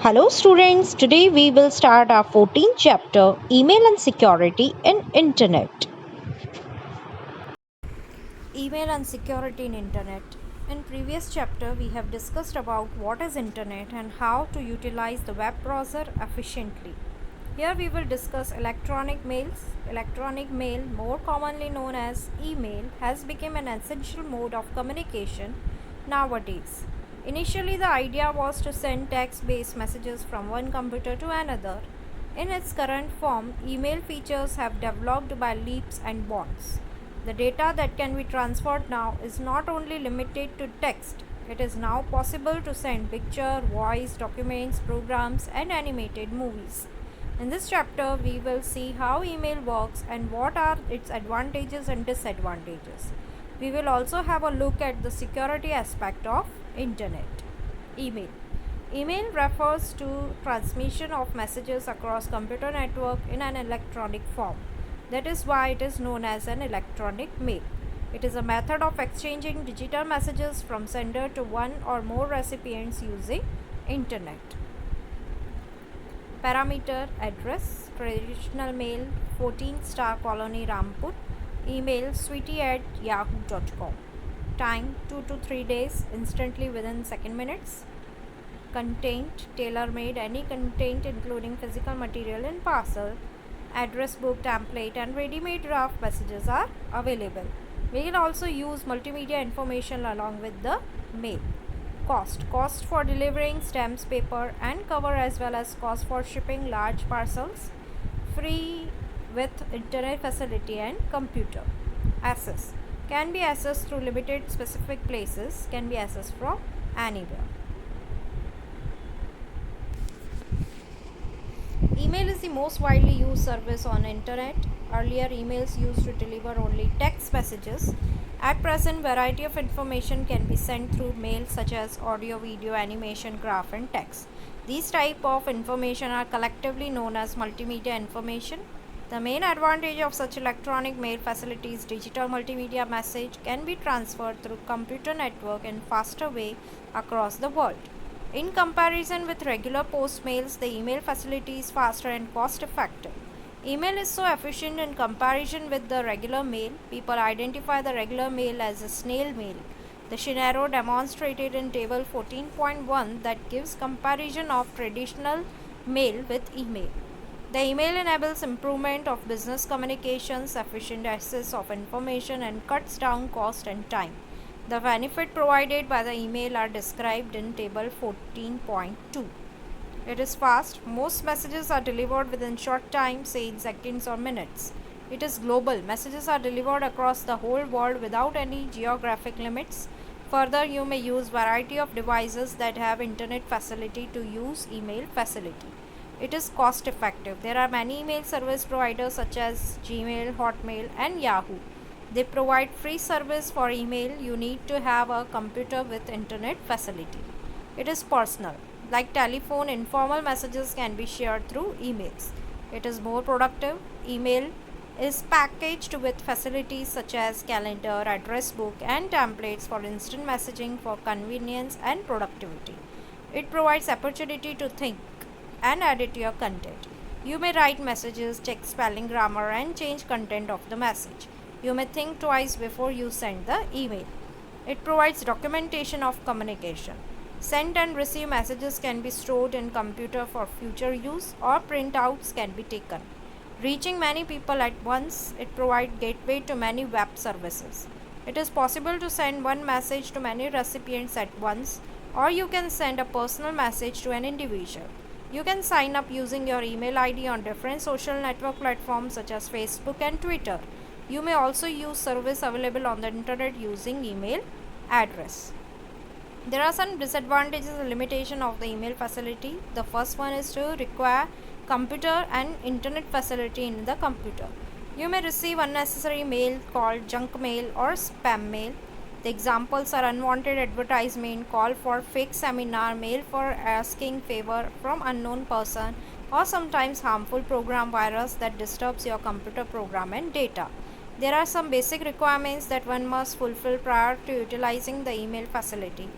Hello students, today we will start our 14th chapter, Email and Security in Internet. Email and security in internet. In previous chapter we have discussed about what is internet and how to utilize the web browser efficiently. Here we will discuss electronic mails. Electronic mail, more commonly known as email, has become an essential mode of communication nowadays. Initially the idea was to send text-based messages from one computer to another. In its current form, email features have developed by leaps and bounds. The data that can be transferred now is not only limited to text, it is now possible to send picture, voice, documents, programs, and animated movies. In this chapter, we will see how email works and what are its advantages and disadvantages. We will also have a look at the security aspect of internet. Email. Email refers to transmission of messages across computer network in an electronic form. That is why it is known as an electronic mail. It is a method of exchanging digital messages from sender to one or more recipients using internet. Parameter: address, traditional mail, 14 Star Colony, Rampur. Email: sweetie@yahoo.com. Time: 2 to 3 days, instantly within second minutes. Content: tailor-made, any content including physical material in parcel. Address book template and ready-made draft messages are available. We can also use multimedia information along with the mail. Cost for delivering stamps, paper and cover, as well as cost for shipping large parcels. Free with internet facility and computer. Access can be accessed through limited specific places, can be accessed from anywhere. Email is the most widely used service on internet. Earlier, emails used to deliver only text messages. At present, variety of information can be sent through mail, such as audio, video, animation, graph and text. These type of information are collectively known as multimedia information. The main advantage of such electronic mail facility is digital multimedia message can be transferred through computer network in faster way across the world. In comparison with regular post mails, the email facility is faster and cost effective. Email is so efficient in comparison with the regular mail. People identify the regular mail as a snail mail. The scenario demonstrated in table 14.1 that gives comparison of traditional mail with email. The email enables improvement of business communications, efficient access of information and cuts down cost and time. The benefit provided by the email are described in table 14.2. It is fast. Most messages are delivered within short time, say in seconds or minutes. It is global. Messages are delivered across the whole world without any geographic limits. Further, you may use variety of devices that have internet facility to use email facility. It is cost effective. There are many email service providers such as Gmail, Hotmail and Yahoo. They provide free service for email. You need to have a computer with internet facility. It is personal. Like telephone, informal messages can be shared through emails. It is more productive. Email is packaged with facilities such as calendar, address book and templates for instant messaging for convenience and productivity. It provides opportunity to think and edit your content. You may write messages, check spelling, grammar and change content of the message. You may think twice before you send the email. It provides documentation of communication. Sent and received messages can be stored in computer for future use or printouts can be taken. Reaching many people at once, it provides gateway to many web services. It is possible to send one message to many recipients at once, or you can send a personal message to an individual. You can sign up using your email ID on different social network platforms such as Facebook and Twitter. You may also use service available on the internet using email address. There are some disadvantages and limitations of the email facility. The first one is to require computer and internet facility in the computer. You may receive unnecessary mail called junk mail or spam mail. The examples are unwanted advertisement, call for fake seminar, mail for asking favor from unknown person, or sometimes harmful program virus that disturbs your computer program and data. There are some basic requirements that one must fulfill prior to utilizing the email facility.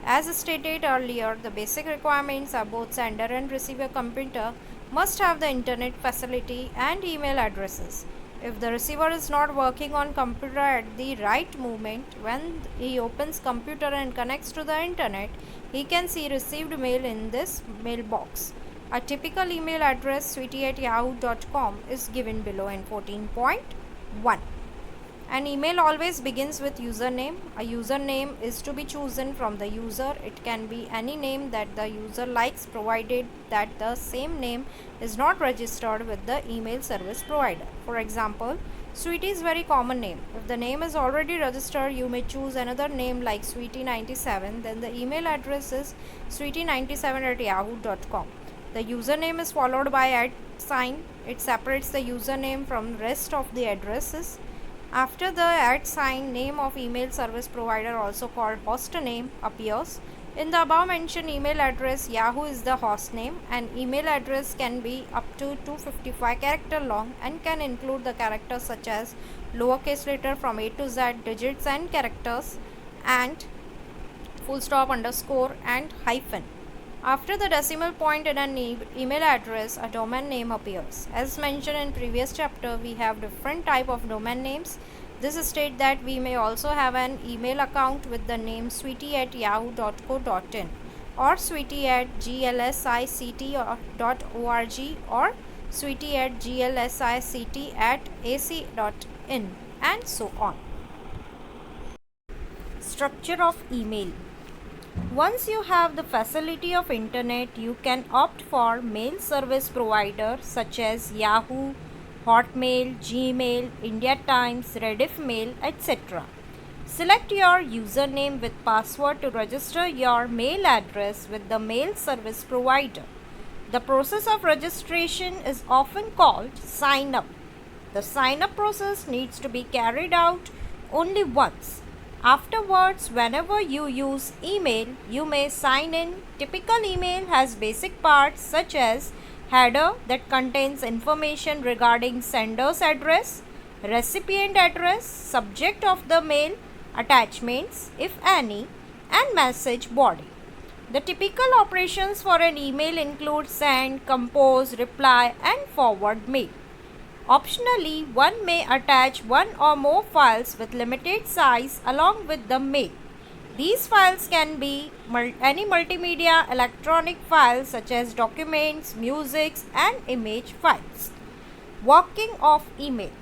As stated earlier, the basic requirements are both sender and receiver computer must have the internet facility and email addresses. If the receiver is not working on computer at the right moment, when he opens computer and connects to the internet, he can see received mail in this mailbox. A typical email address sweetie@yahoo.com is given below in 14.1. An email always begins with username. A username is to be chosen from the user. It can be any name that the user likes, provided that the same name is not registered with the email service provider. For example, Sweetie is very common name. If the name is already registered, you may choose another name like Sweetie97. Then the email address is sweetie97@yahoo.com. The username is followed by @sign. It separates the username from rest of the addresses. After the @sign, name of email service provider, also called host name, appears. In the above mentioned email address, Yahoo is the host name. An email address can be up to 255 character long and can include the characters such as lowercase letter from A to Z, digits and characters, and full stop, underscore and hyphen. After the decimal point in an email address, a domain name appears. As mentioned in previous chapter, we have different type of domain names. This states that we may also have an email account with the name sweetie@yahoo.co.in or sweetie@glsict.org or sweetie@glsict.ac.in and so on. Structure of email. Once you have the facility of internet, you can opt for mail service provider such as Yahoo, Hotmail, Gmail, India Times, Rediff Mail, etc. Select your username with password to register your mail address with the mail service provider. The process of registration is often called sign up. The sign up process needs to be carried out only once. Afterwards, whenever you use email, you may sign in. Typical email has basic parts such as header that contains information regarding sender's address, recipient address, subject of the mail, attachments, if any, and message body. The typical operations for an email include send, compose, reply, and forward mail. Optionally, one may attach one or more files with limited size along with the mail. These files can be any multimedia electronic files such as documents, music, and image files. Working of email.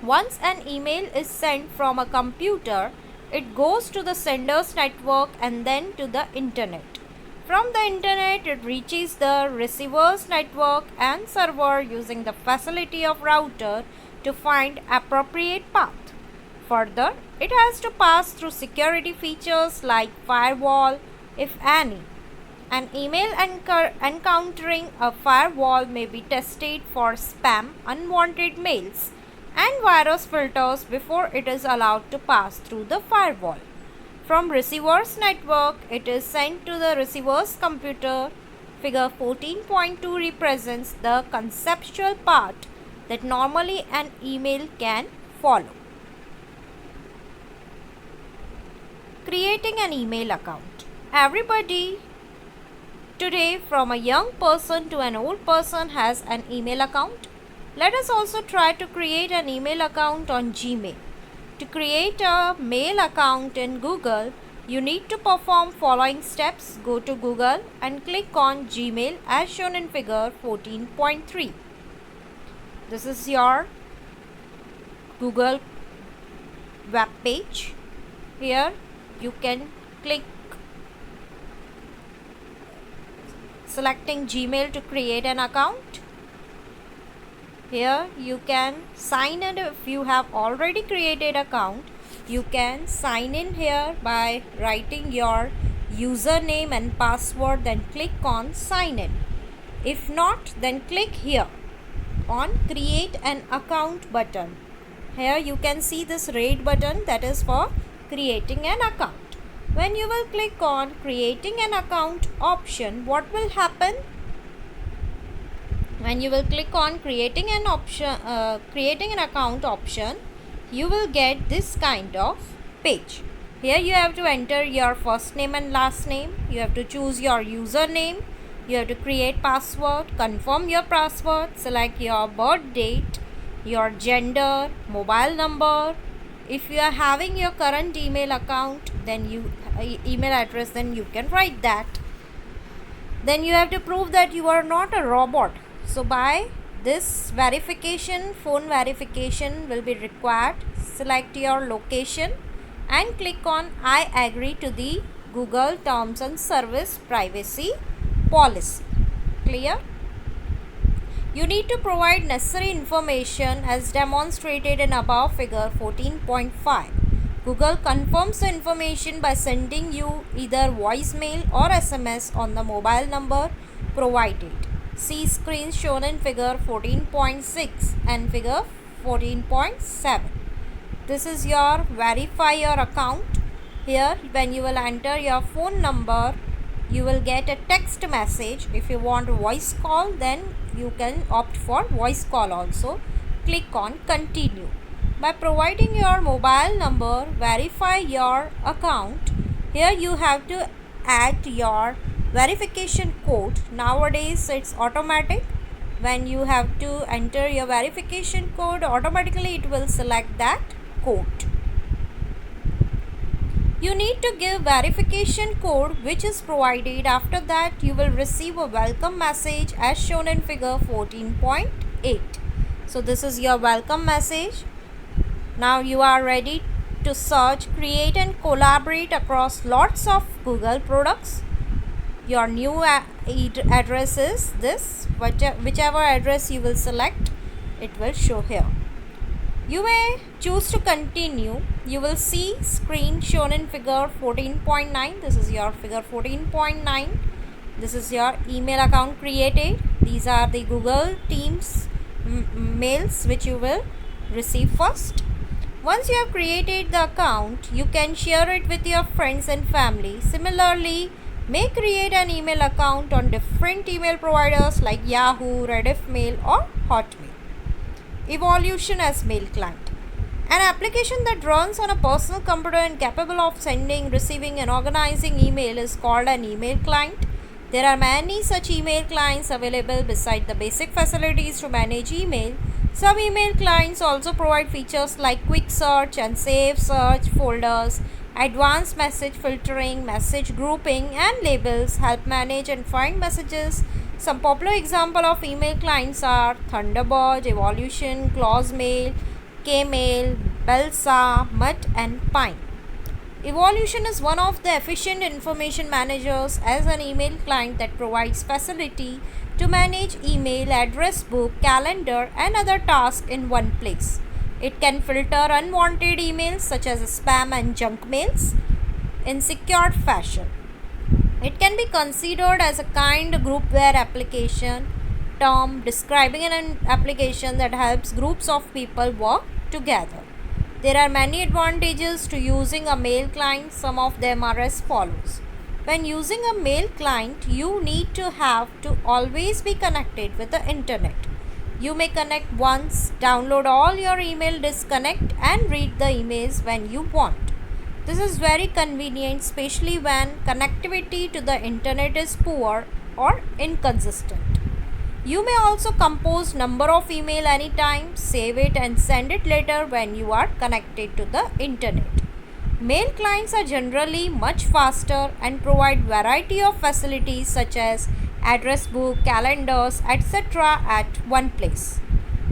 Once an email is sent from a computer, it goes to the sender's network and then to the internet. From the internet, it reaches the receiver's network and server using the facility of router to find appropriate path. Further, it has to pass through security features like firewall, if any. An email encountering a firewall may be tested for spam, unwanted mails, and virus filters before it is allowed to pass through the firewall. From receiver's network, it is sent to the receiver's computer. Figure 14.2 represents the conceptual part that normally an email can follow. Creating an email account. Everybody today, from a young person to an old person, has an email account. Let us also try to create an email account on Gmail. To create a mail account in Google, you need to perform following steps. Go to Google and click on Gmail as shown in figure 14.3. This is your Google web page. Here you can click selecting Gmail to create an account. Here you can sign in. If you have already created account, you can sign in here by writing your username and password, then click on sign in. If not, then click here on create an account button. Here you can see this red button, that is for creating an account. When you will click on creating an account option, what will happen? When you will click on creating an account option, you will get this kind of page. Here you have to enter your first name and last name. You have to choose your username. You have to create password, confirm your password, select your birth date, your gender, mobile number. If you are having your current email account, then email address, then you can write that. Then you have to prove that you are not a robot. So by this verification, phone verification will be required. Select your location and click on I agree to the Google Terms and Service Privacy Policy. Clear? You need to provide necessary information as demonstrated in above figure 14.5. Google confirms the information by sending you either voicemail or SMS on the mobile number provided. See screens shown in figure 14.6 and figure 14.7. This is your verify your account. Here when you will enter your phone number, you will get a text message. If you want a voice call, then you can opt for voice call also. Click on continue. By providing your mobile number, verify your account. Here you have to add your verification code. Nowadays it's automatic. When you have to enter your verification code, automatically it will select that code. You need to give verification code which is provided. After that you will receive a welcome message as shown in figure 14.8. So this is your welcome message. Now you are ready to search, create and collaborate across lots of Google products. Your new address is this. Whichever address you will select, it will show here. You may choose to continue. You will see screen shown in figure 14.9. This is your figure 14.9. This is your email account created. These are the Google Teams mails which you will receive first. Once you have created the account, you can share it with your friends and family. Similarly, may create an email account on different email providers like Yahoo, Rediff Mail or Hotmail. Evolution as mail client. An application that runs on a personal computer and capable of sending, receiving and organizing email is called an email client. There are many such email clients available beside the basic facilities to manage email. Some email clients also provide features like quick search and save search folders, advanced message filtering, message grouping and labels, help manage and find messages. Some popular example of email clients are Thunderbird, Evolution, Closemail, Kmail, Belsa, Mutt and Pine. Evolution is one of the efficient information managers as an email client that provides facility to manage email, address book, calendar and other tasks in one place. It can filter unwanted emails such as spam and junk mails in secured fashion. It can be considered as a kind groupware application term describing an application that helps groups of people work together. There are many advantages to using a mail client. Some of them are as follows. When using a mail client, you need to have to always be connected with the internet. You may connect once, download all your email, disconnect and read the emails when you want. This is very convenient, especially when connectivity to the internet is poor or inconsistent. You may also compose number of email anytime, save it and send it later when you are connected to the internet. Mail clients are generally much faster and provide variety of facilities such as address book, calendars, etc. at one place.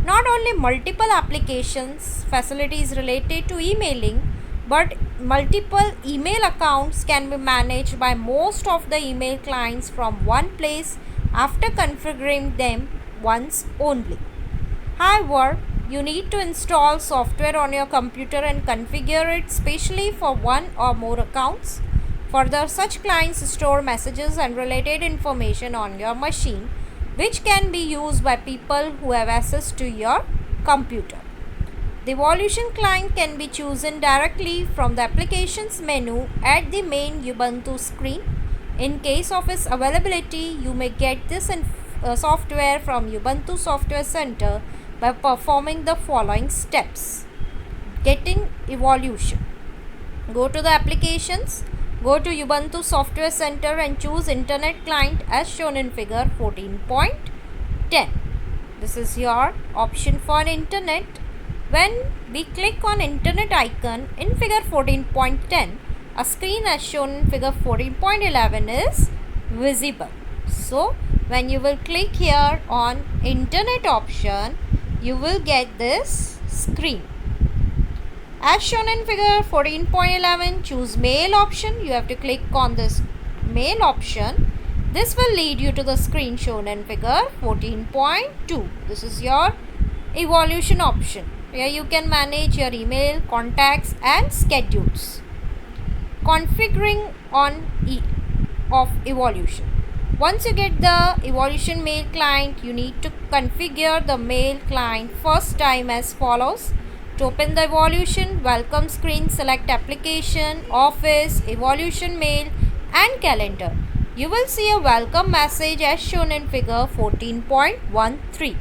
Not only multiple applications, facilities related to emailing, but multiple email accounts can be managed by most of the email clients from one place after configuring them once only. However, you need to install software on your computer and configure it specially for one or more accounts. Further, such clients store messages and related information on your machine, which can be used by people who have access to your computer. The Evolution client can be chosen directly from the applications menu at the main Ubuntu screen. In case of its availability, you may get this software from Ubuntu Software Center by performing the following steps. Getting Evolution. Go to the applications, go to Ubuntu Software Center and choose Internet Client as shown in figure 14.10. This is your option for Internet. When we click on Internet icon in figure 14.10, a screen as shown in figure 14.11 is visible. So, when you will click here on Internet option, you will get this screen. As shown in figure 14.11, choose mail option. You have to click on this mail option. This will lead you to the screen shown in figure 14.2. This is your evolution option. Here you can manage your email, contacts and schedules. Configuring on of evolution. Once you get the evolution mail client, you need to configure the mail client first time as follows. To open the evolution welcome screen, select application, office, evolution mail and calendar. You will see a welcome message as shown in figure 14.13.